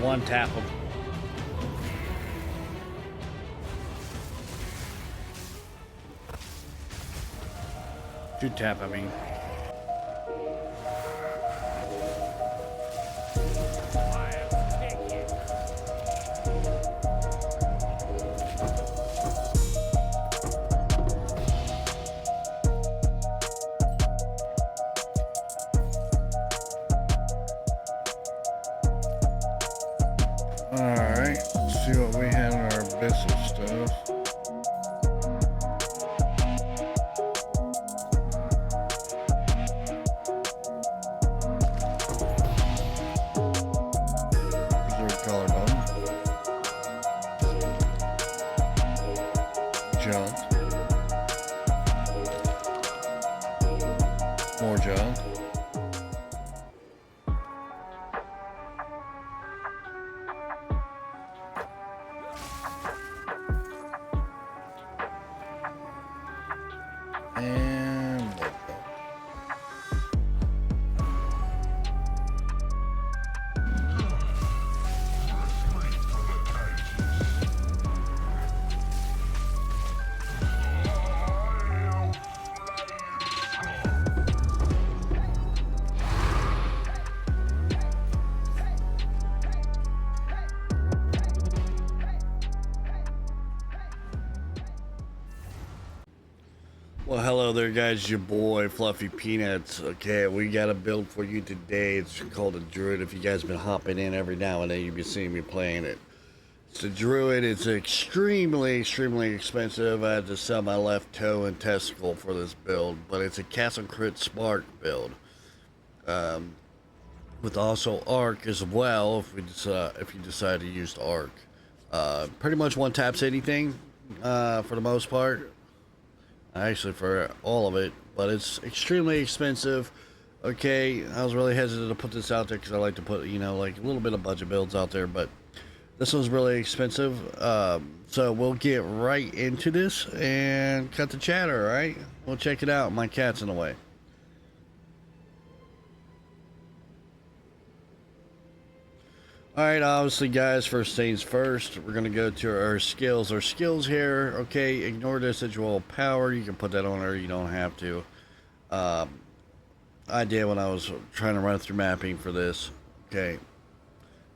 one tap them. Two tap, I mean. Alright, let's see what we have in our business stuff. Reserve color button. Junk. More junk. And Well, hello there, guys. Your boy Fluffy Peanuts. Okay, we got a build for you today. It's called a Druid. If you guys been hopping in every now and then, you've been seeing me playing it. It's a Druid. It's extremely expensive. I had to sell my left toe and testicle for this build, but it's a Castle Crit Spark build, with also Arc as well. If you decide to use Arc, pretty much one taps anything for the most part. Actually, for all of it, but it's extremely expensive. Okay, I was really hesitant to put this out there because I like to put, you know, like a little bit of budget builds out there, but this one's really expensive. So we'll get right into this and cut the chatter. All right, we'll check it out. My cat's in the way. Alright, obviously, guys, first things first, we're going to go to our skills. Our skills here, okay, ignore this as well. Power, you can put that on there, you don't have to. I did when I was trying to run through mapping for this. Okay,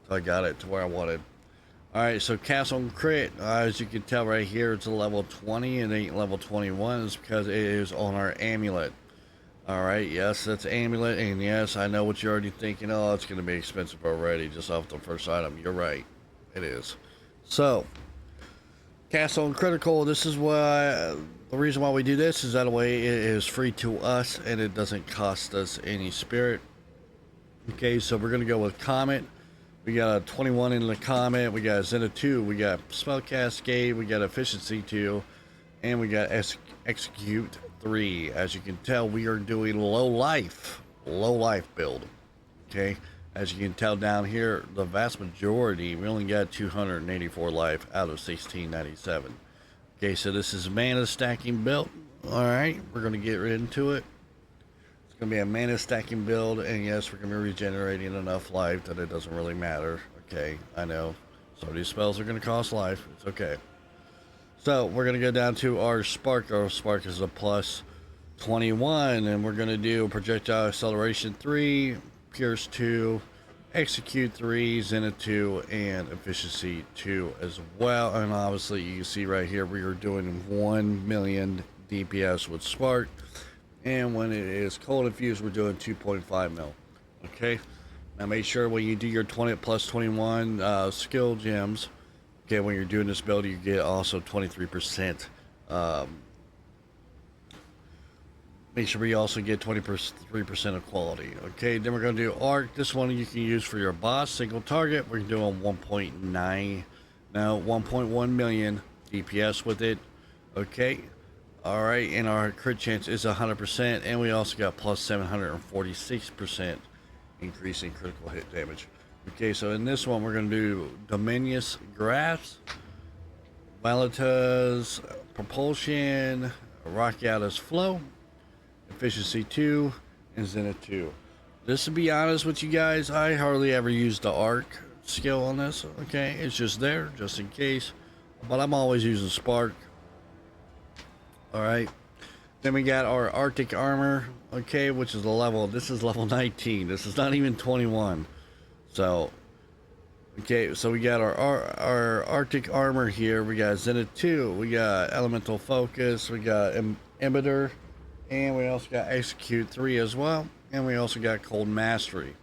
so I got it to where I wanted. Alright, so Castle Crit, as you can tell right here, it's a level 20, it ain't level 21, it's because it is on our amulet. Alright, yes, that's amulet, and yes, I know what you're already thinking. Oh, it's going to be expensive already, just off the first item. You're right, it is. So, Castle and Critical, this is why, the reason why we do this is that way it is free to us, and it doesn't cost us any spirit. Okay, so we're going to go with Comet. We got a 21 in the Comet, we got a Zenith 2, we got Spell Cascade, we got Efficiency 2, and we got Execute 3. As you can tell, we are doing low life build. Okay, as you can tell down here, the vast majority, we only got 284 life out of 1697. Okay, so this is mana stacking build. All right, we're going to get into it. It's going to be a mana stacking build, and yes, we're going to be regenerating enough life that it doesn't really matter. Okay, I know some of these spells are going to cost life. It's okay. So we're going to go down to our Spark. Our Spark is a plus 21, and we're going to do Projectile Acceleration 3, Pierce 2, Execute 3, Zenith 2, and Efficiency 2 as well. And obviously you can see right here we are doing 1 million DPS with Spark, and when it is cold infused we're doing 2.5 mil. Okay, now make sure when you do your 20 plus 21 skill gems, okay, when you're doing this build, you get also 23%. Make sure we also get 23% of quality. Okay, then we're going to do Arc. This one you can use for your boss, single target. We're doing 1.9, now 1.1 million DPS with it. Okay, all right, and our crit chance is 100%, and we also got plus 746% increase in critical hit damage. Okay, so in this one, we're going to do Dominus Graphs, Valita's Propulsion, Rockiata's Flow, Efficiency 2, and Zenith 2. Just to be honest with you guys, I hardly ever use the Arc, skill on this. Okay, it's just there just in case, but I'm always using spark. All right, then we got our Arctic armor, okay, which is the level, this is level 19. This is not even 21. So okay, so we got our Arctic armor here. We got Zenith 2, we got Elemental Focus, we got Emitter, and we also got Execute 3 as well, and we also got Cold Mastery.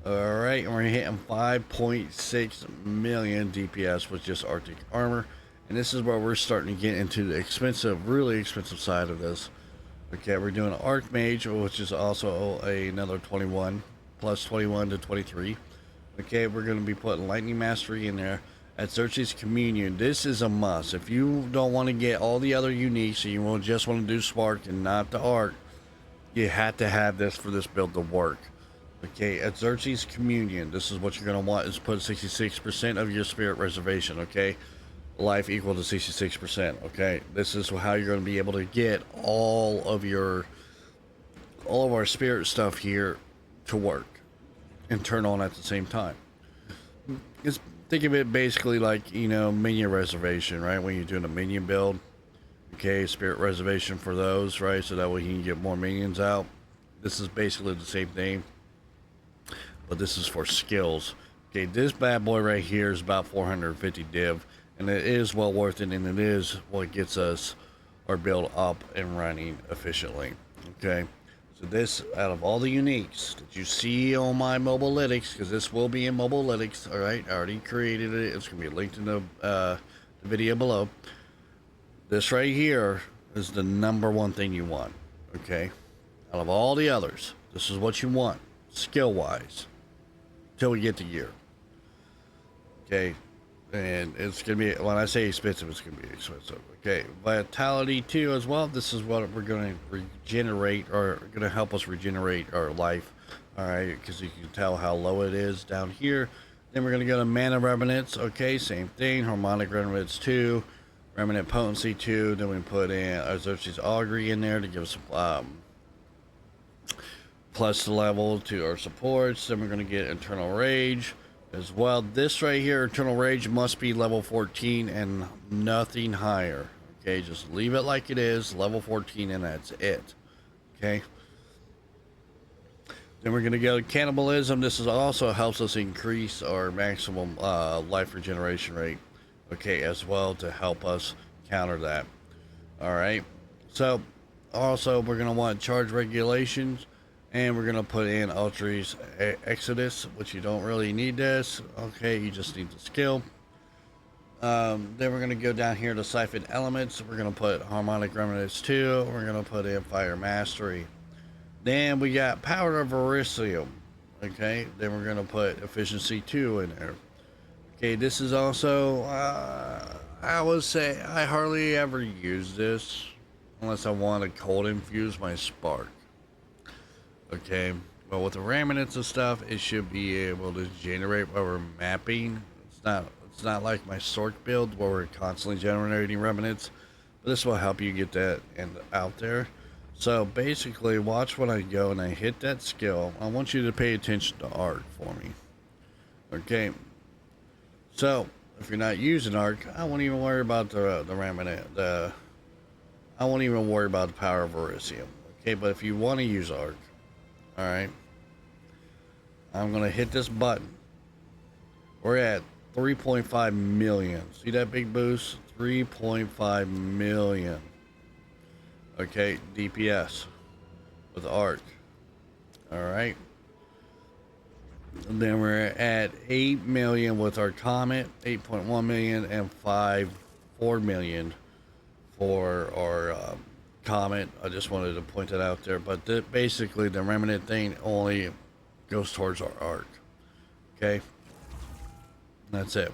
Alright, and we're hitting 5.6 million DPS with just Arctic armor, and this is where we're starting to get into the expensive, really expensive side of this. Okay, we're doing Archmage, which is also another 21, plus 21 to 23. Okay, we're going to be putting Lightning Mastery in there. At Xerxes Communion, this is a must. If you don't want to get all the other uniques, and you just want to do Spark and not the Arc, you have to have this for this build to work. Okay, at Xerxes Communion, this is what you're going to want, is put 66% of your spirit reservation, okay? Life equal to 66%, okay? This is how you're going to be able to get all of our spirit stuff here to work and turn on at the same time. Think of it basically like, you know, minion reservation, right? When you're doing a minion build, okay, spirit reservation for those, right? So that way you can get more minions out. This is basically the same thing, but this is for skills. Okay, this bad boy right here is about 450 div, and it is well worth it, and it is what gets us our build up and running efficiently. Okay, so this, out of all the uniques that you see on my Mobilytics, because this will be in Mobilytics, all right, I already created it. It's going to be linked in the video below. This right here is the #1 thing you want, okay? Out of all the others, this is what you want, skill-wise, till we get to gear. Okay, and it's going to be, when I say expensive, it's going to be expensive. Okay, Vitality 2 as well. This is what we're going to regenerate, or going to help us regenerate our life. All right, because you can tell how low it is down here. Then we're going to go to Mana Remnants. Okay, same thing. Harmonic Remnants 2, Remnant Potency 2. Then we put in Xerxes Augury in there to give us plus the level to our supports. Then we're going to get Internal Rage as well. This right here, Eternal Rage, must be level 14 and nothing higher. Okay, just leave it like it is, level 14, and that's it. Okay. Then we're going to go to Cannibalism. This is also helps us increase our maximum life regeneration rate. Okay, as well, to help us counter that. All right. So, also, we're going to want Charge Regulations. And we're going to put in Ultra's Exodus, which you don't really need this. Okay, you just need the skill. Then we're going to go down here to Siphon Elements. We're going to put Harmonic Remnants 2. We're going to put in Fire Mastery. Then we got Power of Verisium. Okay, then we're going to put Efficiency 2 in there. Okay, this is also, I would say, I hardly ever use this unless I want to cold infuse my Spark. Okay, well, with the remnants and stuff, it should be able to generate while we're mapping. It's not like my Sork build where we're constantly generating remnants, but this will help you get that out there. So basically, watch when I go and I hit that skill. I want you to pay attention to Arc for me. Okay, so if you're not using Arc, I won't even worry about the remnant. I won't even worry about the Power of Verisium. Okay, but if you want to use Arc, all right, I'm going to hit this button. We're at 3.5 million. See that big boost? 3.5 million. Okay, DPS with Arc. All right. And then we're at 8 million with our Comet, 8.1 million, and 4 million for our Comet. I just wanted to point that out there, but basically the remnant thing only goes towards our Arc. Okay, that's it.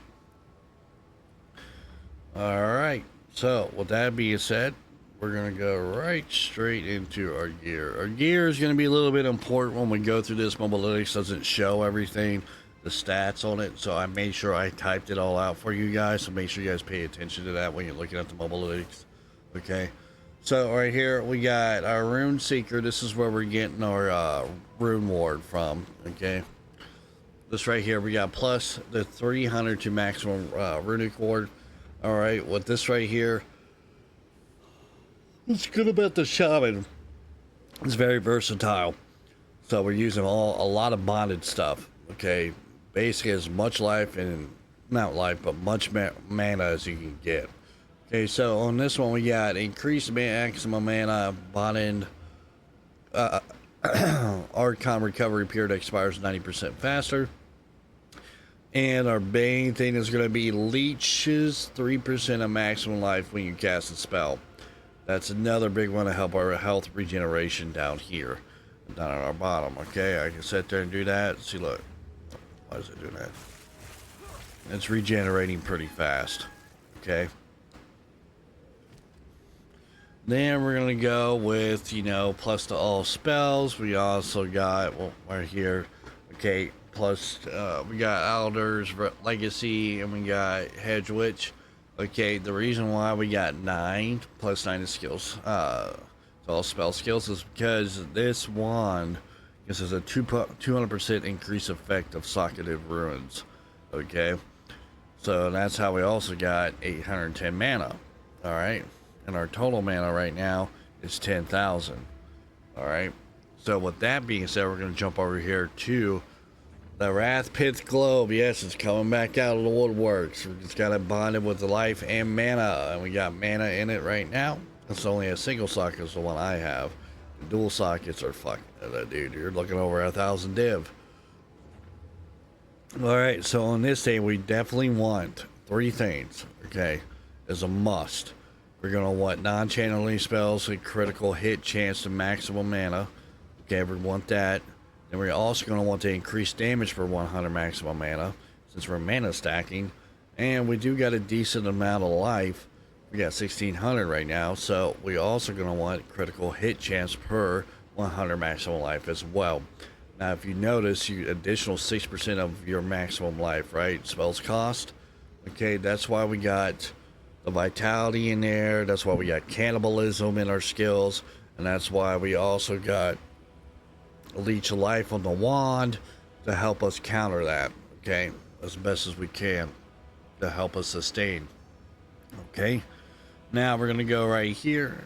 All right, so with that being said, we're gonna go right straight into our gear. Our gear is gonna be a little bit important when we go through this. Mobilytics doesn't show everything, the stats on it, so I made sure I typed it all out for you guys, so make sure you guys pay attention to that when you're looking at the Mobilytics. Okay, so right here we got our Rune Seeker. This is where we're getting our Rune Ward from. Okay, this right here, we got plus the 300 to maximum runic ward. All right, with this right here, what's good about the shaman? It's very versatile. So we're using a lot of bonded stuff. Okay, basically as much life and not life, but much mana as you can get. Okay, so on this one we got increased maximum mana, bonded. Archon recovery period expires 90% faster. And our main thing is going to be leeches 3% of maximum life when you cast a spell. That's another big one to help our health regeneration down here, down at our bottom. Okay, I can sit there and do that. See, look, why is it doing that? It's regenerating pretty fast. Okay. Then we're going to go with, you know, plus to all spells. We also got, well, right here, okay, plus, we got Elder's Legacy, and we got Hedge Witch. Okay, the reason why we got 9, plus 9 to skills, to all spell skills, is because this wand, this is a 200% increase effect of Socketed Ruins. Okay, so that's how we also got 810 mana. Alright. And our total mana right now is 10,000. Alright. So with that being said, we're going to jump over here to the Wrathpith Globe. Yes, it's coming back out of the woodworks. We just got it bonded with the life and mana. And we got mana in it right now. It's only a single socket is the one I have. The dual sockets are fucking, dude, you're looking over 1,000 div. Alright, so on this day, we definitely want 3 things. Okay, as a must. We're going to want non-channeling spells with critical hit chance to maximum mana. Okay, we want that. Then we're also going to want to increase damage for 100 maximum mana, since we're mana stacking. And we do got a decent amount of life. We got 1,600 right now, so we also going to want critical hit chance per 100 maximum life as well. Now, if you notice, you additional 6% of your maximum life, right? Spells cost. Okay, that's why we got the vitality in there. That's why we got cannibalism in our skills, and that's why we also got a leech of life on the wand to help us counter that. Okay, as best as we can to help us sustain. Okay, now we're gonna go right here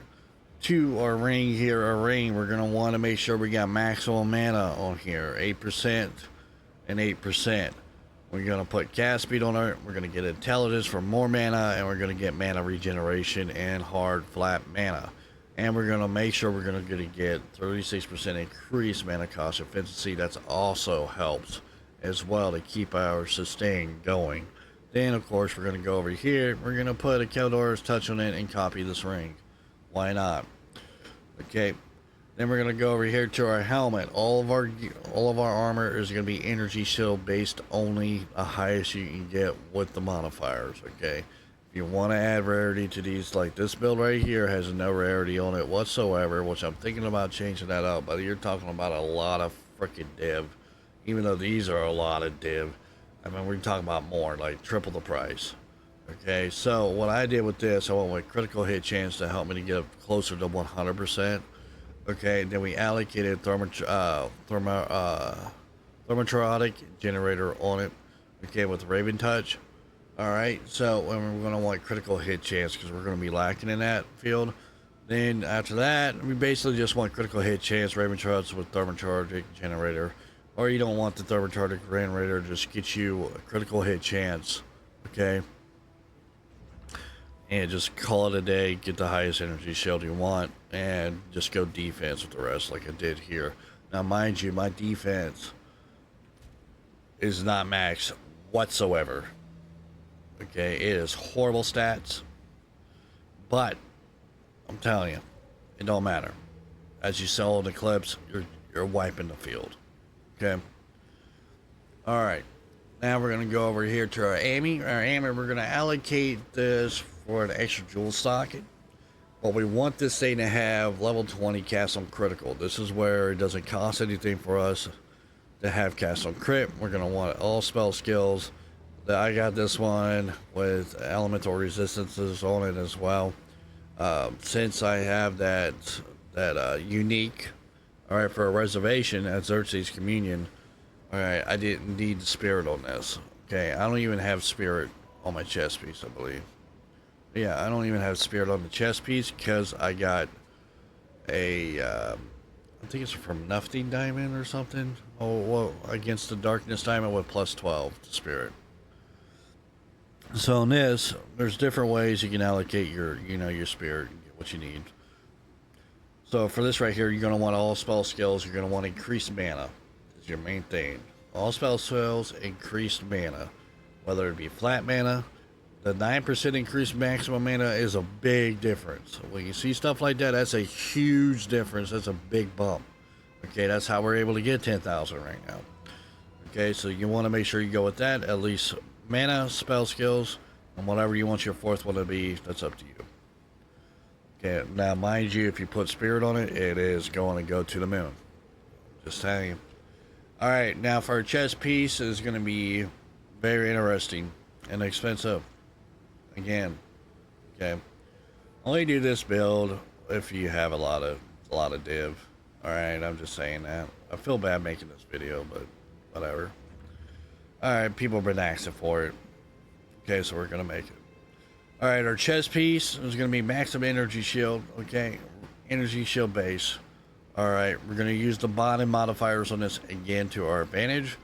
to our ring here. Our ring, we're gonna want to make sure we got maximum mana on here, 8% and 8%. We're going to put cast speed on it. We're going to get intelligence for more mana, and we're going to get mana regeneration and hard flat mana. And we're going to make sure we're going to get 36% increased mana cost efficiency. That also helps as well to keep our sustain going. Then, of course, we're going to go over here. We're going to put a Keldor's touch on it and copy this ring. Why not? Okay. Then we're going to go over here to our helmet. All of our armor is going to be energy shield based only, the highest you can get with the modifiers. Okay, if you want to add rarity to these, like this build right here has no rarity on it whatsoever, which I'm thinking about changing that up. But you're talking about a lot of freaking div, even though these are a lot of div. I mean, we're talking about more, like triple the price. Okay, so what I did with this, I went with critical hit chance to help me to get closer to 100%. Okay, then we allocated thermotrotic generator on it. Okay, with Raven Touch. Alright, so we're going to want critical hit chance because we're going to be lacking in that field. Then after that, we basically just want critical hit chance, Raven Touch with thermotrotic generator. Or you don't want the thermotrotic generator, just get you a critical hit chance. Okay. And just call it a day, get the highest energy shield you want, and just go defense with the rest like I did here. Now, mind you, my defense is not max whatsoever. Okay, it is horrible stats, but I'm telling you, it don't matter. As you sell in the clips, you're wiping the field. Okay. All right. Now we're going to go over here to our Amy. Our Amy, we're going to allocate this for an extra jewel socket. But we want this thing to have level 20 cast on critical. This is where it doesn't cost anything for us to have cast on crit. We're going to want all spell skills. I got this one with elemental resistances on it as well. Since I have that unique, all right, for a reservation at Xerxes Communion, All right, I didn't need the spirit on this. Okay, I don't even have spirit on my chest piece, I believe. Yeah, I don't even have spirit on the chest piece because I got a, I think it's from Nothing Diamond or something. Oh, well, against the Darkness Diamond with plus 12 to spirit. So in this, there's different ways you can allocate your, your spirit and get what you need. So for this right here, you're going to want all spell skills. You're going to want increased mana. Is your main thing. All spell skills, increased mana. Whether it be flat mana, the 9% increased maximum mana is a big difference. When you see stuff like that, that's a huge difference. That's a big bump. Okay, that's how we're able to get 10,000 right now. Okay, so you want to make sure you go with that. At least mana, spell skills, and whatever you want your fourth one to be, that's up to you. Okay, now mind you, if you put spirit on it, it is going to go to the moon. Just telling you. Alright, now for our chest piece, is going to be very interesting and expensive. Again, okay. Only do this build if you have a lot of div. Alright, I'm just saying that. I feel bad making this video, but whatever. Alright, people have been asking for it. Okay, so we're going to make it. Alright, our chest piece is going to be maximum energy shield. Okay, energy shield base. Alright, we're going to use the bottom modifiers on this again to our advantage.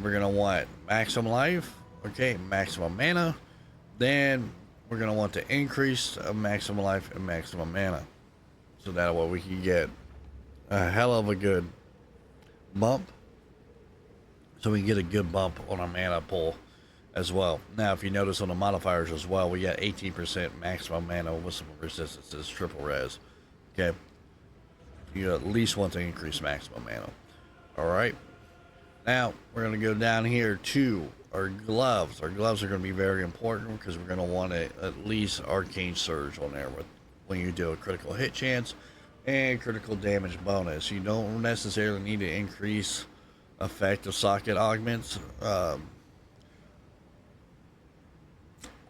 We're going to want maximum life. Okay, maximum mana. Then we're going to want to increase maximum life and maximum mana. So that way we can get a hell of a good bump. So we can get a good bump on our mana pool as well. Now, if you notice on the modifiers as well, we got 18% maximum mana with some resistances, triple res. Okay. You at least want to increase maximum mana. Alright. Now, we're going to go down here to our gloves. Our gloves are going to be very important because we're going to want at least Arcane Surge on there with when you do a critical hit chance and critical damage bonus. You don't necessarily need to increase effective socket augments.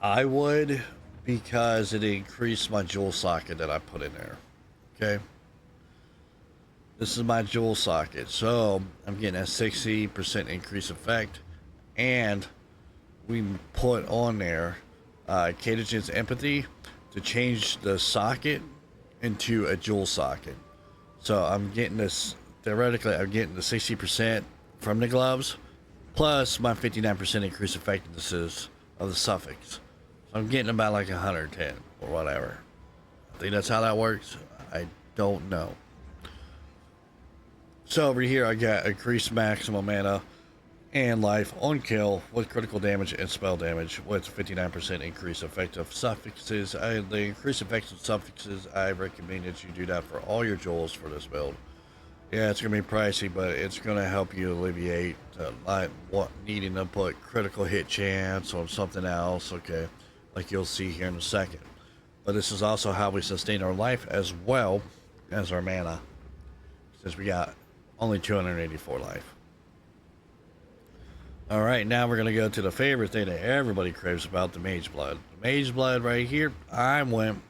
I would, because it increased my jewel socket that I put in there. Okay. This is my jewel socket, so I'm getting a 60% increase effect, and we put on there Catagen's Empathy to change the socket into a jewel socket. So I'm getting this, theoretically, I'm getting the 60% from the gloves, plus my 59% increase effectiveness of the suffix. So I'm getting about like 110 or whatever. I think that's how that works. I don't know. So over here I got increased maximum mana and life on kill with critical damage and spell damage with 59% increase effective suffixes. The increased effective suffixes, I recommend that you do that for all your jewels for this build. Yeah, it's going to be pricey, but it's going to help you alleviate needing to put critical hit chance on something else, okay, like you'll see here in a second. But this is also how we sustain our life as well as our mana, since we got only 284 life. Alright, now we're going to go to the favorite thing that everybody craves about, the Mage Blood. The Mage Blood right here, I went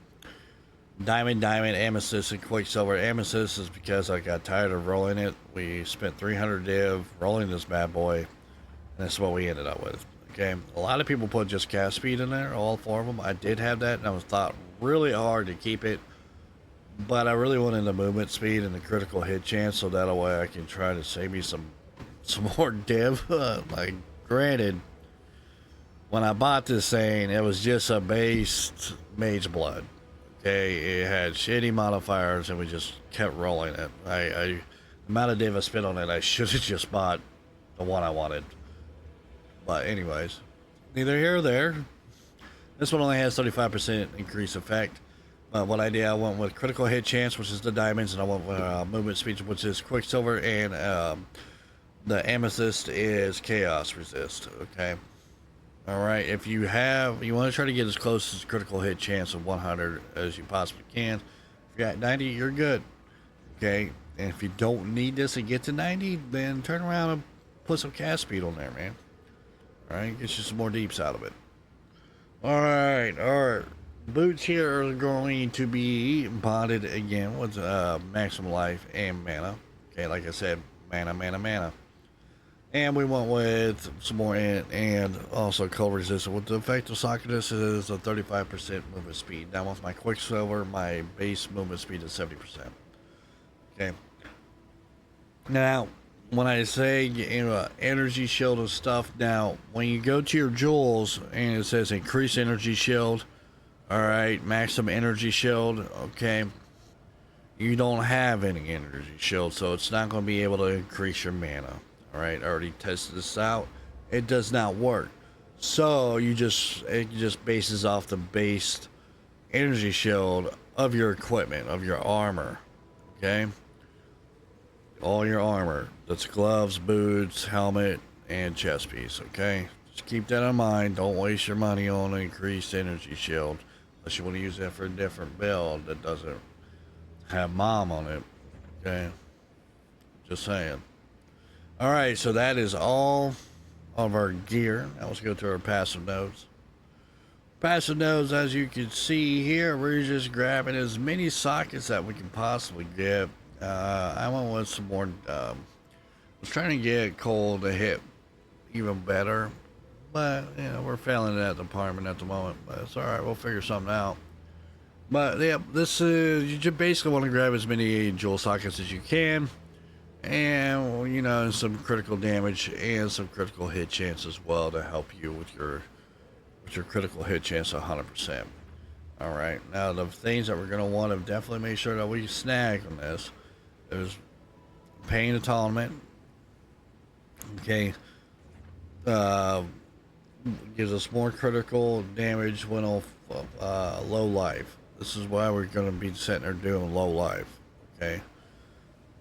Diamond, Amethyst, and Quicksilver. Amethyst is because I got tired of rolling it. We spent 300 div rolling this bad boy, and that's what we ended up with. Okay, a lot of people put just cast speed in there, all four of them. I did have that, and I was thought really hard to keep it. But I really wanted the movement speed and the critical hit chance, so that way I can try to save me some more div. Like, granted, when I bought this thing, it was just a base Mage Blood. Okay, it had shitty modifiers, and we just kept rolling it. The amount of div I spent on it, I should have just bought the one I wanted. But anyways, neither here or there. This one only has 35% increase effect. What I did, I went with critical hit chance, which is the diamonds, and I went with movement speed, which is Quicksilver, and the amethyst is chaos resist. Okay. All right. If you want to try to get as close as critical hit chance of 100 as you possibly can. If you're at 90, you're good. Okay. And if you don't need this to get to 90, then turn around and put some cast speed on there, man. All right. Get you some more deeps out of it. All right. All right. Boots here are going to be bonded again with maximum life and mana. Okay, like I said, mana. And we went with some more and also cold resistant. With the effective socket, this is a 35% movement speed. Now with my Quicksilver, my base movement speed is 70%. Okay. Now, when I say energy shield and stuff, now when you go to your jewels and it says increase energy shield, all right, maximum energy shield, okay, you don't have any energy shield, so it's not going to be able to increase your mana. All right, I already tested this out. It does not work. So it just bases off the based energy shield of your equipment, of your armor. Okay, all your armor. That's gloves, boots, helmet, and chest piece. Okay, just keep that in mind. Don't waste your money on an increased energy shield unless you want to use that for a different build that doesn't have mom on it. Okay, just saying. All right, so that is all of our gear. Now let's go to our passive nodes. Passive nodes, as you can see here, we're just grabbing as many sockets that we can possibly get. I went with some more. Was trying to get coal to hit even better, but you know we're failing in that department at the moment. But it's all right. We'll figure something out. But yeah, this is you just basically want to grab as many jewel sockets as you can. And you know, some critical damage and some critical hit chance as well to help you with your critical hit chance 100%. All right, now the things that we're going to want to definitely make sure that we snag on this is paying atonement. Okay, gives us more critical damage when on low life. This is why we're going to be sitting there doing low life. Okay.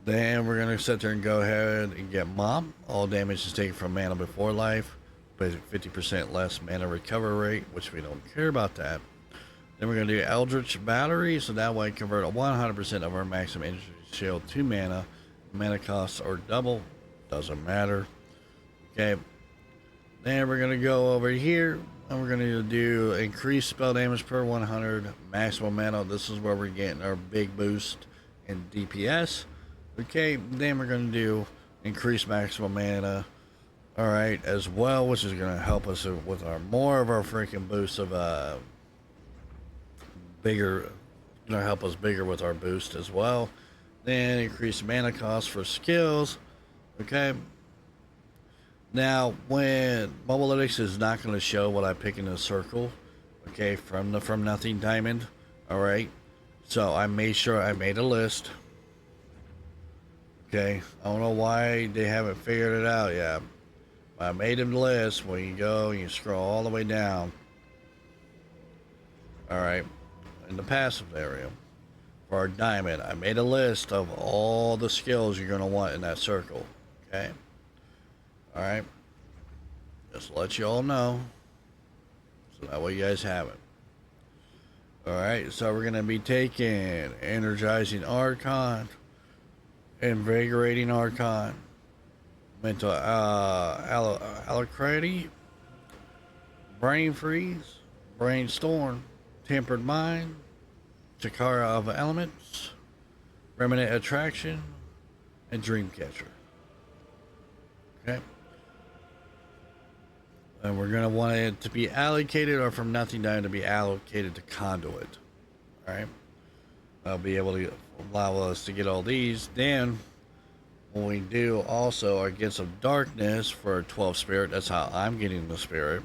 Then we're going to sit there and go ahead and get Mom. All damage is taken from mana before life, but 50% less mana recovery rate, which we don't care about that. Then we're going to do Eldritch Battery, so that way convert 100% of our maximum energy shield to mana. Mana costs are double, doesn't matter. Okay. Then we're going to go over here, and we're going to do increased spell damage per 100 maximum mana. This is where we're getting our big boost in DPS. Okay, then we're going to do increase maximum mana, all right, as well, which is going to help us with our more of our freaking boost of bigger, going to help us bigger with our boost as well. Then increase mana cost for skills. Okay. Now, when Mobalytics is not going to show what I pick in a circle, okay, from nothing diamond, all right. So I made sure I made a list. Okay, I don't know why they haven't figured it out yet. I made a list where you go and you scroll all the way down. Alright, in the passive area. For our diamond, I made a list of all the skills you're going to want in that circle. Okay? Alright. Just to let you all know. So that way you guys have it. Alright, so we're going to be taking Energizing Archon, Invigorating Archon, Mental Alacrity, Brain Freeze, Brainstorm, Tempered Mind, Chakara of Elements, Remnant Attraction, and Dreamcatcher. Okay. And we're going to want it to be allocated, or from nothing down to be allocated to Conduit. Alright. I'll be able to allow us to get all these. Then when we do also our Gifts of Darkness for 12 Spirit, that's how I'm getting the Spirit,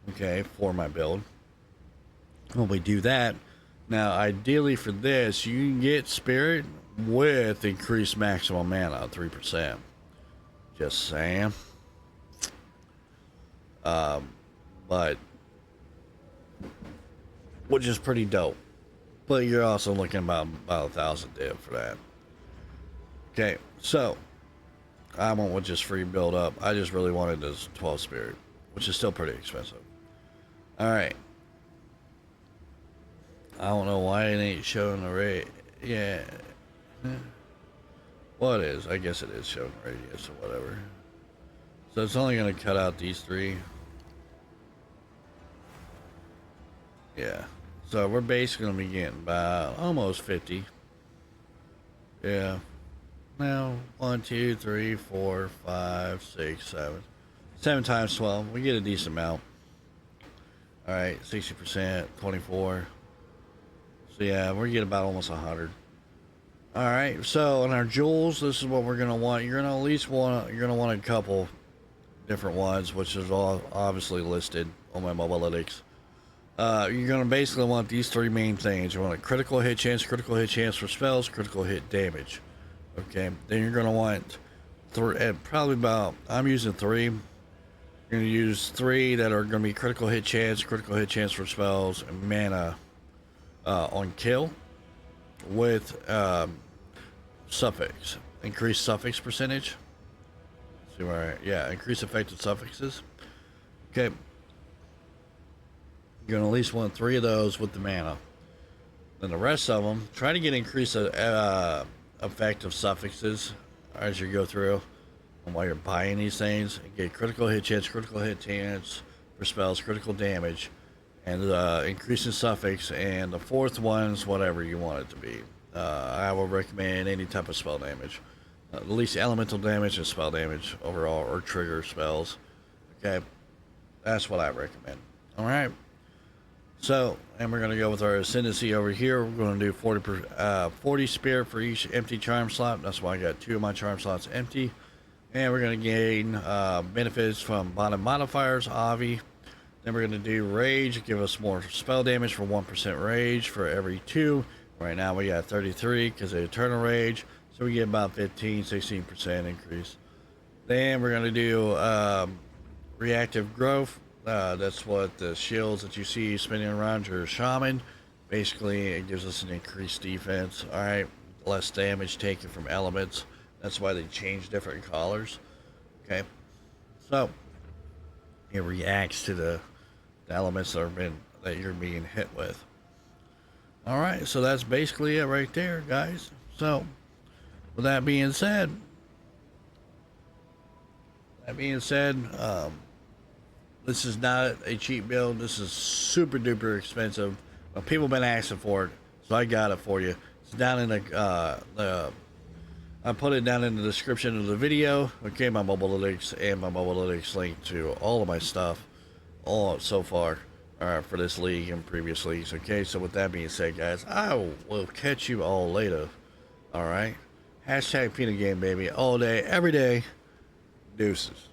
okay, for my build. When we do that, now ideally for this, you can get Spirit with increased maximum mana, 3%. Just saying. But which is pretty dope. But you're also looking about 1,000 div for that. Okay, so I went with just free build up. I just really wanted this 12 Spirit, which is still pretty expensive. Alright. I don't know why it ain't showing the rate. Yeah. Well, it is. I guess it is showing the radius or whatever. So it's only going to cut out these three. Yeah. So we're basically going to be getting about almost 50. Yeah. No, 1, 2, 3, 4, 5, 6, 7. 7 times 12. We get a decent amount. All right, 60%, 24. So yeah, we're getting about almost 100. All right, so on our jewels, this is what we're gonna want. You're gonna at least want a couple different ones, which is all obviously listed on my mobilytics. You're gonna basically want these three main things. You want a critical hit chance for spells, critical hit damage. Okay, then you're gonna want probably about, I'm using 3. You're gonna use 3 that are gonna be critical hit chance for spells, and mana on kill with suffix, increased suffix percentage. See where increase effective suffixes. Okay, you're gonna at least want 3 of those with the mana. Then the rest of them, try to get increased effective suffixes as you go through, and while you're buying these things, and get critical hit chance for spells, critical damage, and increasing suffix, and the 4th one's whatever you want it to be. I will recommend any type of spell damage, at least elemental damage and spell damage overall, or trigger spells. Okay, that's what I recommend. All right. So, and we're going to go with our ascendancy over here. We're going to do 40 spirit for each empty charm slot. That's why I got 2 of my charm slots empty. And we're going to gain benefits from bottom modifiers, Avi. Then we're going to do rage, give us more spell damage for 1% rage for every 2. Right now we got 33 because of eternal rage. So we get about 16% increase. Then we're going to do reactive growth. That's what the shields that you see spinning around your shaman. Basically, it gives us an increased defense. All right, less damage taken from elements. That's why they change different colors. Okay, so it reacts to the elements that you're being hit with. All right, so that's basically it right there, guys. So, with that being said, this is not a cheap build. This is super duper expensive. But people have been asking for it, so I got it for you. It's down in I put it down in the description of the video. Okay, my mobilytics and my mobilytics link to all of my stuff, all so far, for this league and previous leagues. Okay, so with that being said, guys, I will catch you all later. All right, hashtag Peanut Game, baby, all day, every day. Deuces.